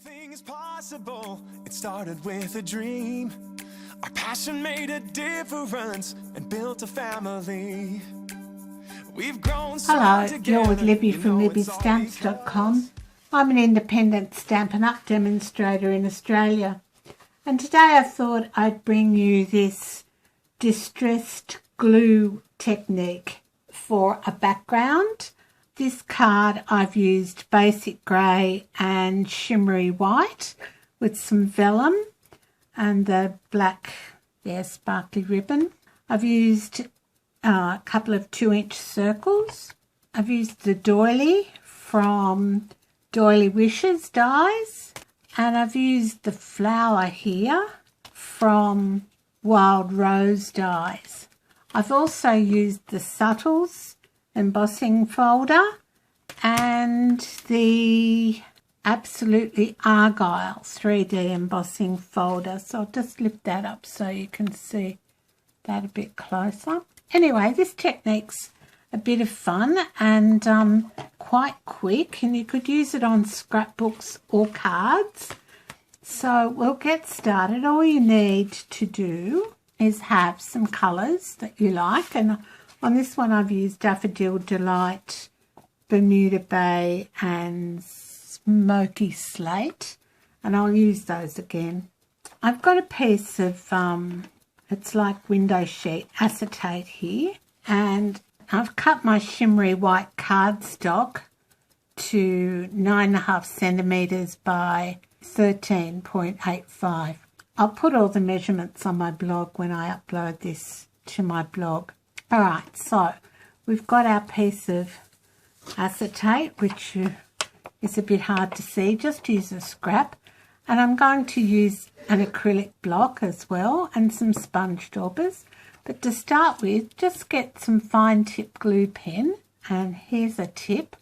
Anything is possible. It started with a dream. Our passion made a difference and built a family. We've grown Hello, together. you're with Libby from libbystampz.com. I'm an independent Stampin Up demonstrator in Australia, and today I thought I'd bring you this distressed glue technique for a background. This card I've used basic grey and shimmery white with some vellum and the black, sparkly ribbon. I've used a couple of 2-inch circles. I've used the Doily from Doily Wishes dies, and I've used the flower here from Wild Rose dies. I've also used the Subtles embossing folder and the absolutely Argyle 3D embossing folder. So I'll just lift that up so you can see that a bit closer. Anyway, this technique's a bit of fun and quite quick, and you could use it on scrapbooks or cards. So we'll get started. All you need to do is have some colours that you like, and on this one I've used Daffodil Delight, Bermuda Bay and Smoky Slate, and I'll use those again. I've got a piece of, it's like window sheet acetate here, and I've cut my shimmery white cardstock to 9.5 centimetres by 13.85. I'll put all the measurements on my blog when I upload this to my blog. All right, so we've got our piece of acetate, which is a bit hard to see. Just use a scrap, and I'm going to use an acrylic block as well and some sponge daubers. But to start with, just get some fine tip glue pen, and here's a tip.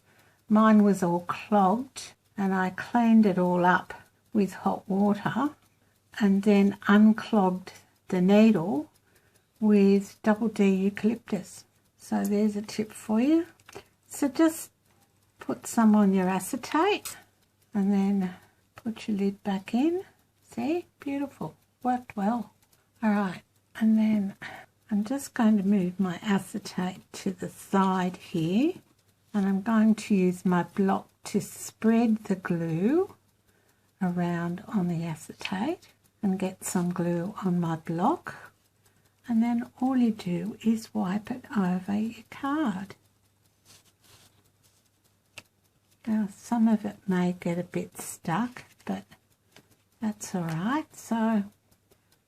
Mine was all clogged, and I cleaned it all up with hot water and then unclogged the needle with double D eucalyptus. So there's a tip for you. So just put some on your acetate and then put your lid back in. See, beautiful, worked well. All right, and then I'm just going to move my acetate to the side here, and I'm going to use my block to spread the glue around on the acetate and get some glue on my block. And then all you do is wipe it over your card. Now some of it may get a bit stuck, but that's all right. So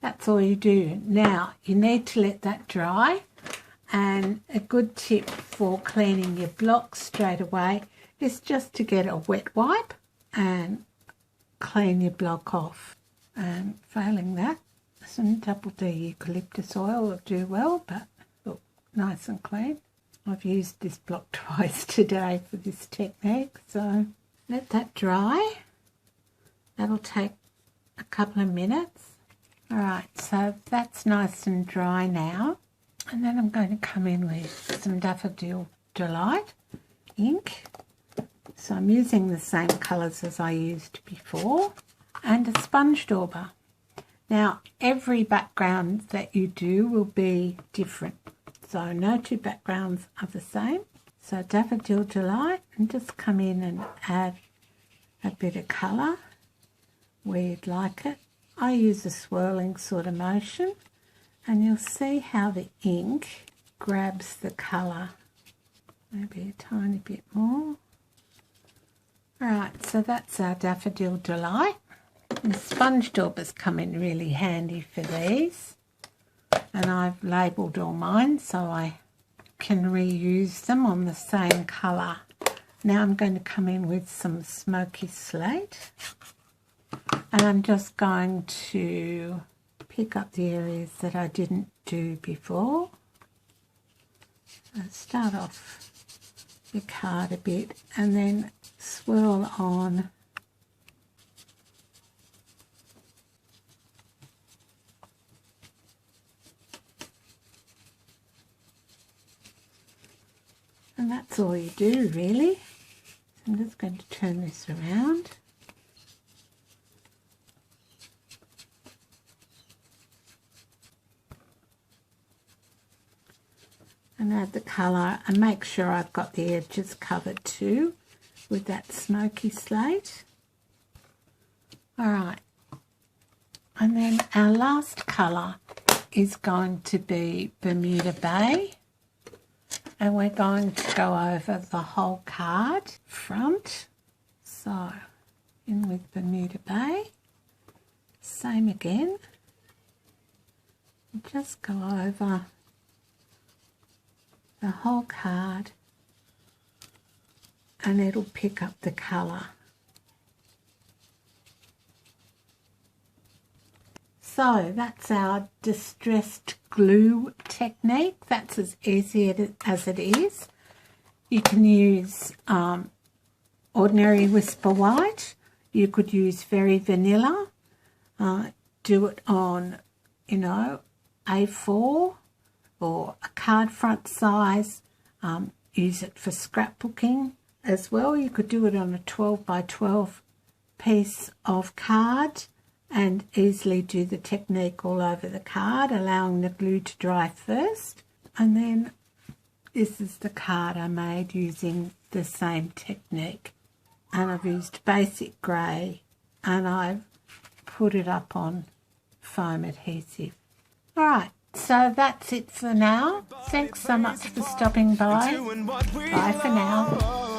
that's all you do. Now you need to let that dry, and a good tip for cleaning your block straight away is just to get a wet wipe and clean your block off. And failing that, some double D eucalyptus oil will do well, but look nice and clean. I've used this block twice today for this technique, so let that dry. That'll take a couple of minutes. All right, so that's nice and dry now, and then I'm going to come in with some Daffodil Delight ink. So I'm using the same colours as I used before, and a sponge dauber. Now every background that you do will be different, so no two backgrounds are the same. So Daffodil Delight, and just come in and add a bit of colour where you'd like it. I use a swirling sort of motion, and you'll see how the ink grabs the colour. Maybe a tiny bit more. Alright, so that's our Daffodil Delight. The sponge daubers come in really handy for these, and I've labelled all mine so I can reuse them on the same colour. Now I'm going to come in with some Smoky Slate, and I'm just going to pick up the areas that I didn't do before. Start off your card a bit and then swirl on and that's all you do really. So I'm just going to turn this around. and add the colour, and make sure I've got the edges covered too with that smoky slate. Alright, and then our last colour is going to be Bermuda Bay, and we're going to go over the whole card front. So in with Bermuda Bay, same again, just go over the whole card and it'll pick up the colour. So that's our distressed glue technique. That's as easy as it is. You can use ordinary Whisper White. You could use Very Vanilla. Do it on, you know, A4 or a card front size. Use it for scrapbooking as well. You could do it on a 12 by 12 piece of card and easily do the technique all over the card, allowing the glue to dry first. And then this is the card I made using the same technique. And I've used basic grey and I've put it up on foam adhesive. Alright, so that's it for now. Thanks so much for stopping by. Bye for now.